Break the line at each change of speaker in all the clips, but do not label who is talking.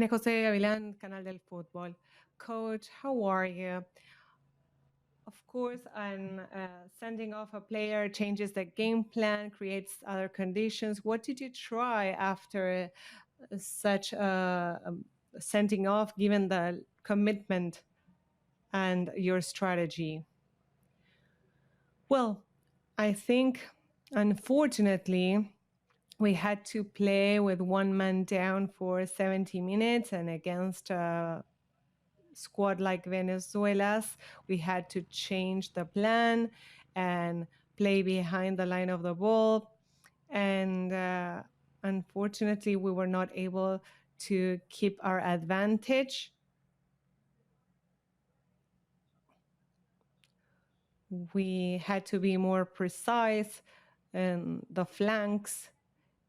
María José Gavilán, Canal del Fútbol. Coach, how are you? Of course, sending off a player changes the game plan, creates other conditions. What did you try after such sending off, given the commitment and your strategy? Well, I think, unfortunately, we had to play with one man down for 70 minutes, and against a squad like Venezuela's, we had to change the plan and play behind the line of the ball. And unfortunately, we were not able to keep our advantage. We had to be more precise in the flanks,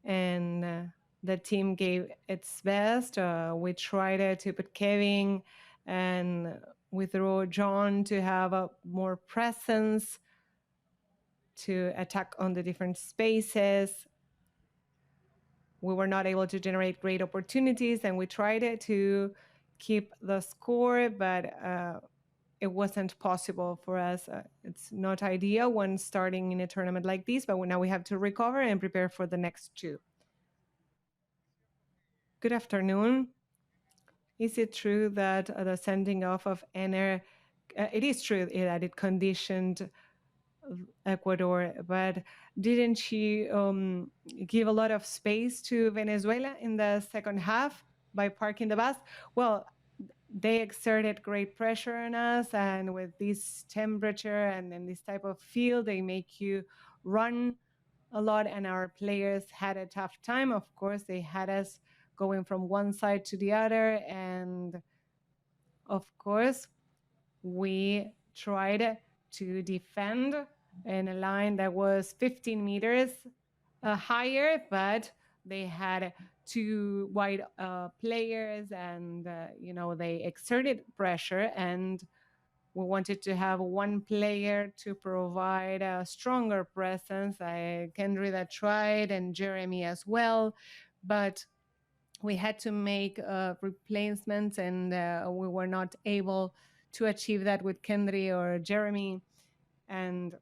and the team gave its best. We tried to put Kevin and withdraw John to have a more presence to attack on the different spaces. We were not able to generate great opportunities, and we tried to keep the score, but it wasn't possible for us. It's not ideal when starting in a tournament like this, but now we have to recover and prepare for the next two. Good afternoon. Is it true that the sending off of Enner, it is true that it conditioned Ecuador, but didn't she give a lot of space to Venezuela in the second half by parking the bus? Well, they exerted great pressure on us, and with this temperature and in this type of field, they make you run a lot, and our players had a tough time. Of course, they had us going from one side to the other, and of course, we tried to defend in a line that was 15 meters higher, but they had two wide players, and they exerted pressure, and we wanted to have one player to provide a stronger presence. Kendry that tried, and Jeremy as well, but we had to make replacements, and we were not able to achieve that with Kendry or Jeremy. And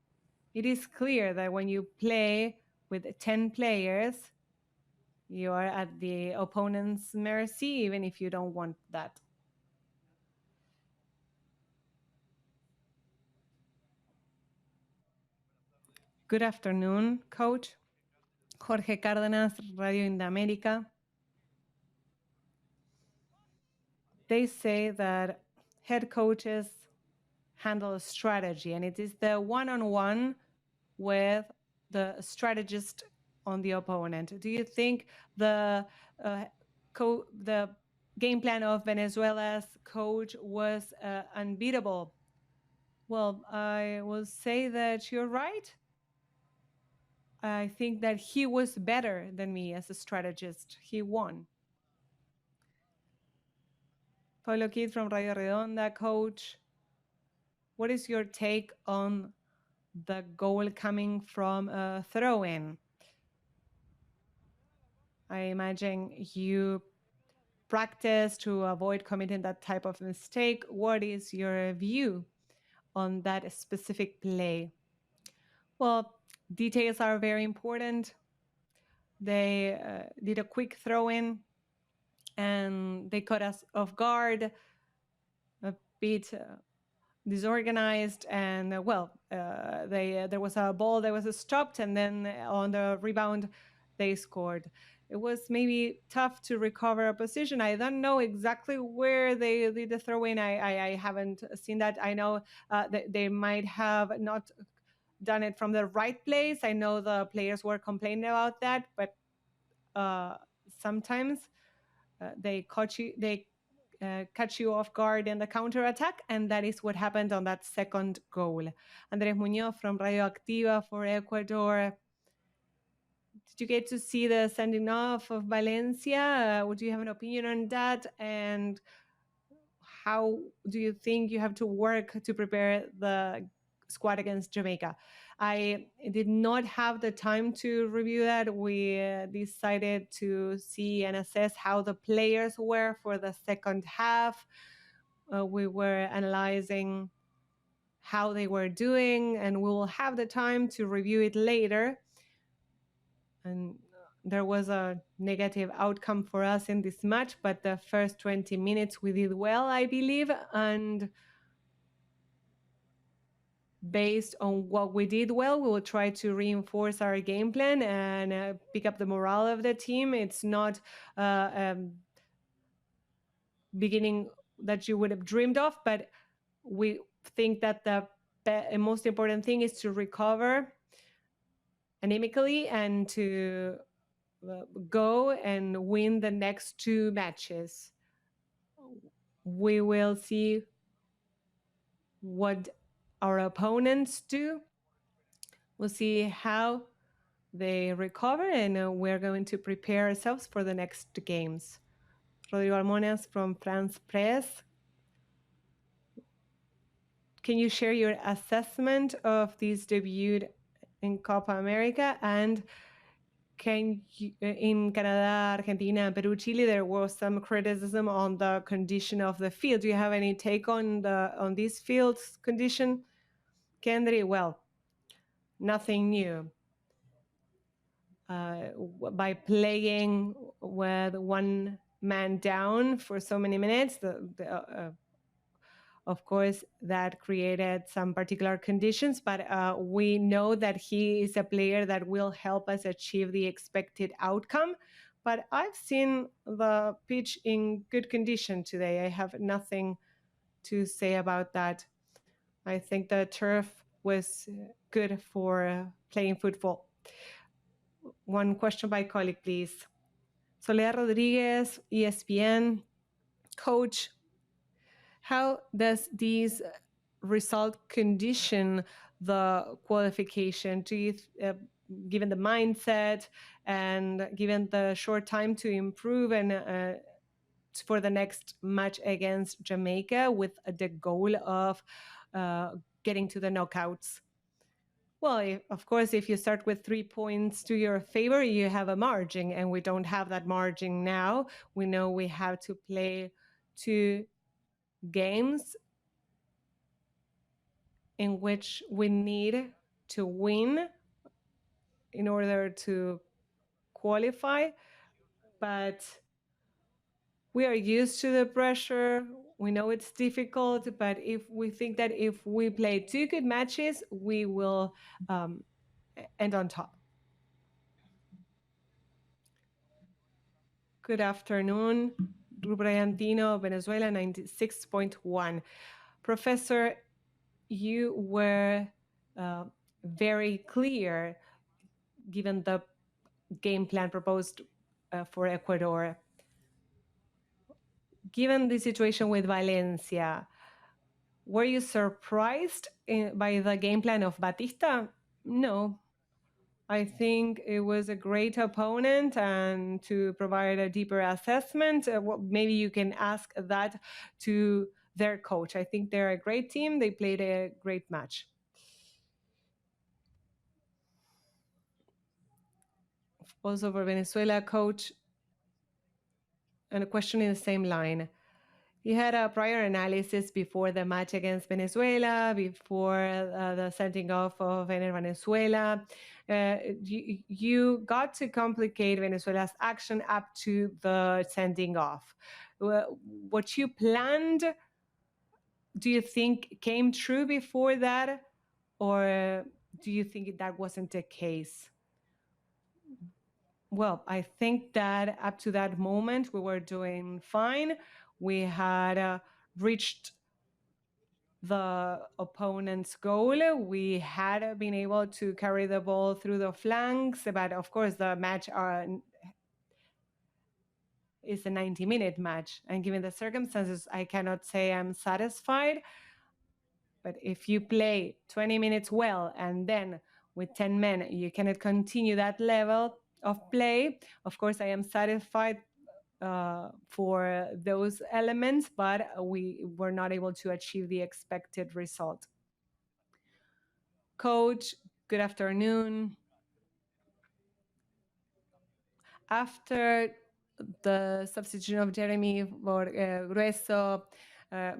it is clear that when you play with 10 players, you are at the opponent's mercy, even if you don't want that. Good afternoon, Coach. Jorge Cárdenas, Radio Indamérica. They say that head coaches handle strategy, and it is the one-on-one with the strategist on the opponent. Do you think the game plan of Venezuela's coach was unbeatable? Well, I will say that you're right. I think that he was better than me as a strategist. He won. Pablo Kid from Radio Redonda. Coach, what is your take on the goal coming from a throw-in? I imagine you practice to avoid committing that type of mistake. What is your view on that specific play? Well, details are very important. They did a quick throw-in, and they caught us off guard, a bit disorganized, and there was a ball that was stopped, and then on the rebound, they scored. It was maybe tough to recover a position. I don't know exactly where they did the throw-in. I haven't seen that. I know they might have not done it from the right place. I know the players were complaining about that, but sometimes they catch you off guard in the counter attack, and that is what happened on that second goal. Andrés Muñoz from Radio Activa for Ecuador. Did you get to see the sending off of Valencia? Would you have an opinion on that? And how do you think you have to work to prepare the squad against Jamaica? I did not have the time to review that. We decided to see and assess how the players were for the second half. We were analyzing how they were doing, and we will have the time to review it later. And there was a negative outcome for us in this match, but the first 20 minutes we did well, I believe. And based on what we did well, we will try to reinforce our game plan and pick up the morale of the team. It's not beginning that you would have dreamed of, but we think that the most important thing is to recover anemically and to go and win the next two matches. We will see what our opponents do. We'll see how they recover, and we're going to prepare ourselves for the next games. Rodrigo Almonas from France Press. Can you share your assessment of this debut in Copa America? And can you, in Canada, Argentina, Peru, Chile, there was some criticism on the condition of the field. Do you have any take on this field's condition, Kendry? Well, nothing new. By playing with one man down for so many minutes, of course, that created some particular conditions, but we know that he is a player that will help us achieve the expected outcome. But I've seen the pitch in good condition today. I have nothing to say about that. I think the turf was good for playing football. One question by colleague, please. Soledad Rodriguez, ESPN. Coach, how does this result condition the qualification? Do you, given the mindset and given the short time to improve and for the next match against Jamaica with the goal of getting to the knockouts? Well, of course, if you start with 3 points to your favor, you have a margin, and we don't have that margin now. We know we have to play 2 games in which we need to win in order to qualify, but we are used to the pressure. We know it's difficult, but if we think that if we play 2 good matches, we will end on top. Good afternoon, Brayantino, Venezuela 96.1. Professor, you were very clear given the game plan proposed for Ecuador. Given the situation with Valencia, were you surprised by the game plan of Batista? No. I think it was a great opponent, and to provide a deeper assessment, maybe you can ask that to their coach. I think they're a great team. They played a great match. Also for Venezuela, coach, and a question in the same line. You had a prior analysis before the match against Venezuela, before the sending off of Enner Valencia. You got to complicate Venezuela's action up to the sending off. What you planned, do you think came true before that? Or do you think that wasn't the case? Well, I think that up to that moment, we were doing fine. We had reached the opponent's goal. We had been able to carry the ball through the flanks, but of course the match is a 90-minute match. And given the circumstances, I cannot say I'm satisfied. But if you play 20 minutes well and then with 10 men, you cannot continue that level of play, of course I am satisfied for those elements, but we were not able to achieve the expected result. Coach, Good afternoon. After the substitution of Jeremy for Grueso,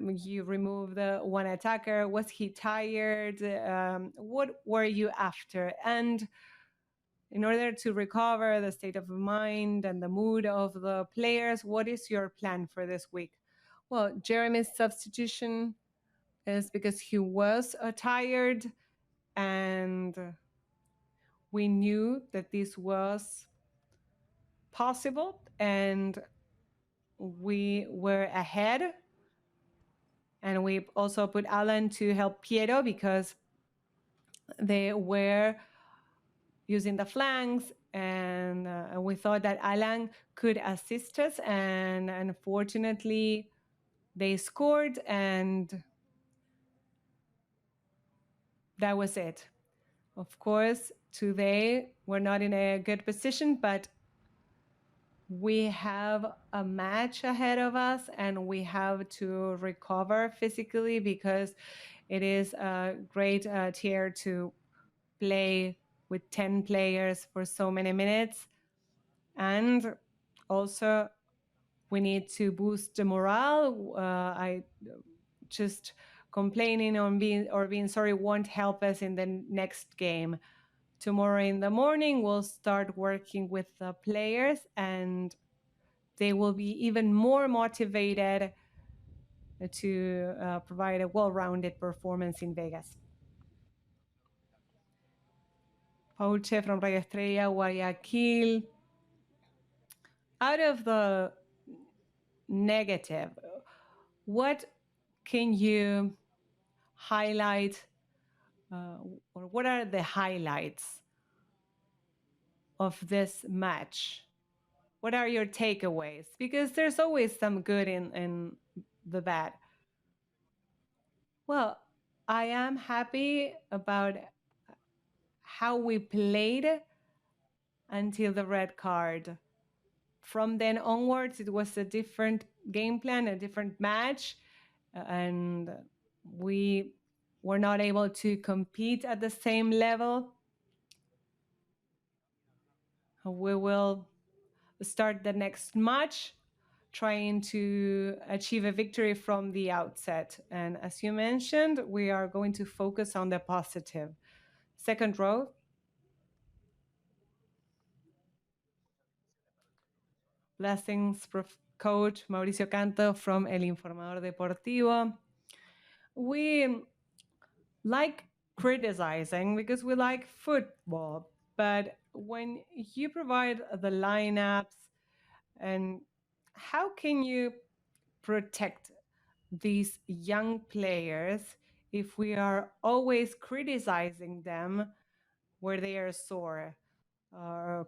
you removed one attacker. Was he tired? What were you after? And in order to recover the state of mind and the mood of the players, what is your plan for this week? Well, Jeremy's substitution is because he was tired, and we knew that this was possible, and we were ahead. And we also put Alan to help Piero because they were using the flanks, and we thought that Alan could assist us, and unfortunately they scored, and that was it. Of course, today we're not in a good position, but we have a match ahead of us, and we have to recover physically because it is a great tier to play with 10 players for so many minutes. And also, we need to boost the morale. I just complaining on being sorry won't help us in the next game. Tomorrow in the morning, we'll start working with the players, and they will be even more motivated to provide a well-rounded performance in Vegas. Pauche from Radio Estrella, Guayaquil. Out of the negative, what can you highlight, or what are the highlights of this match? What are your takeaways? Because there's always some good in the bad. Well, I am happy about how we played until the red card. From then onwards, it was a different game plan, a different match, and we were not able to compete at the same level. We will start the next match trying to achieve a victory from the outset. And as you mentioned, we are going to focus on the positive. Second row. Blessings, Coach Mauricio Canto from El Informador Deportivo. We like criticizing because we like football, but when you provide the lineups, and how can you protect these young players if we are always criticizing them where they are sore,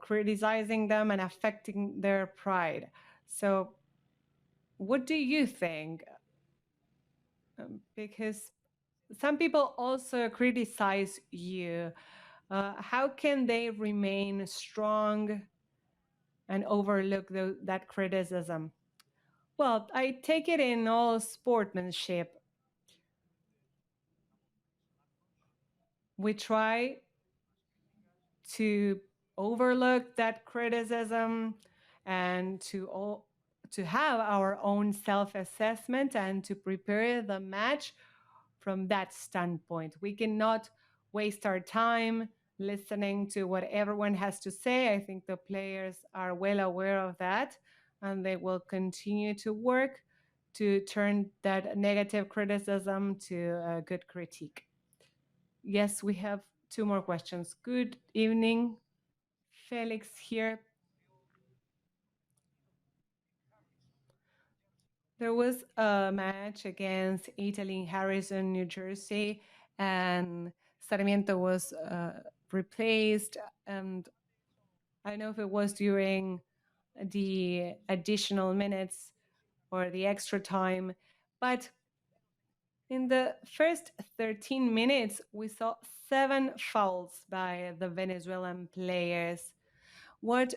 criticizing them and affecting their pride? So what do you think? Because some people also criticize you. How can they remain strong and overlook that criticism? Well, I take it in all sportsmanship. We try to overlook that criticism and to have our own self-assessment and to prepare the match from that standpoint. We cannot waste our time listening to what everyone has to say. I think the players are well aware of that, and they will continue to work to turn that negative criticism to a good critique. Yes, we have two more questions. Good evening, Felix here. There was a match against Italy in Harrison, New Jersey, and Sarmiento was replaced. And I don't know if it was during the additional minutes or the extra time, but in the first 13 minutes, we saw 7 fouls by the Venezuelan players. What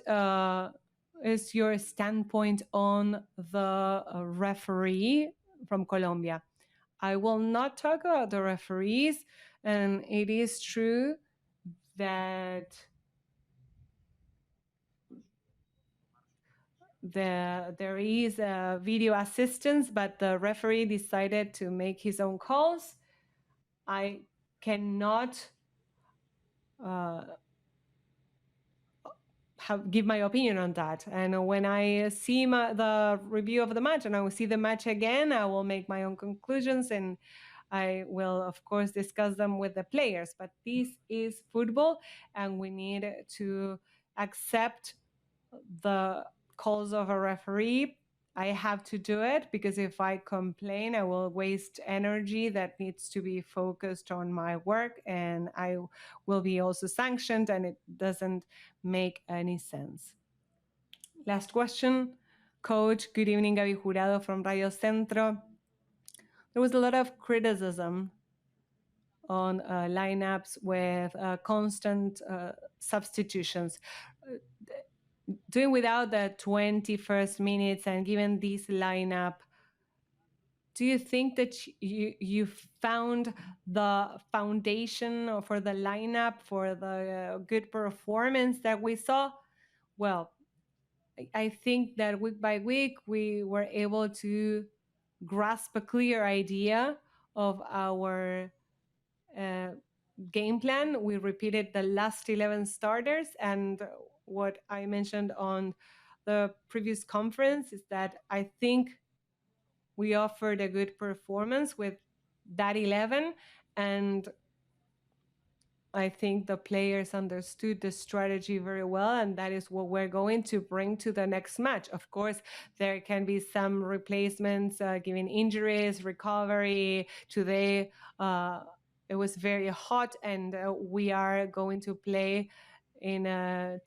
is your standpoint on the referee from Colombia? I will not talk about the referees, and it is true that there is a video assistance, but the referee decided to make his own calls. I cannot give my opinion on that. And when I see the review of the match and I will see the match again, I will make my own conclusions, and I will, of course, discuss them with the players. But this is football, and we need to accept the calls of a referee. I have to do it, because if I complain, I will waste energy that needs to be focused on my work, and I will be also sanctioned, and it doesn't make any sense. Last question. Coach, good evening, Gaby Jurado from Radio Centro. There was a lot of criticism on lineups with constant substitutions. Doing without the 21st minutes and given this lineup, do you think that you found the foundation for the lineup for the good performance that we saw? Well, I think that week by week we were able to grasp a clear idea of our game plan. We repeated the last 11 starters, and what I mentioned on the previous conference is that I think we offered a good performance with that 11, and I think the players understood the strategy very well, and that is what we're going to bring to the next match. Of course, there can be some replacements, given injuries, recovery. Today, it was very hot, and we are going to play in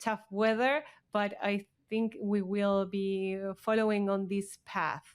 tough weather, but I think we will be following on this path.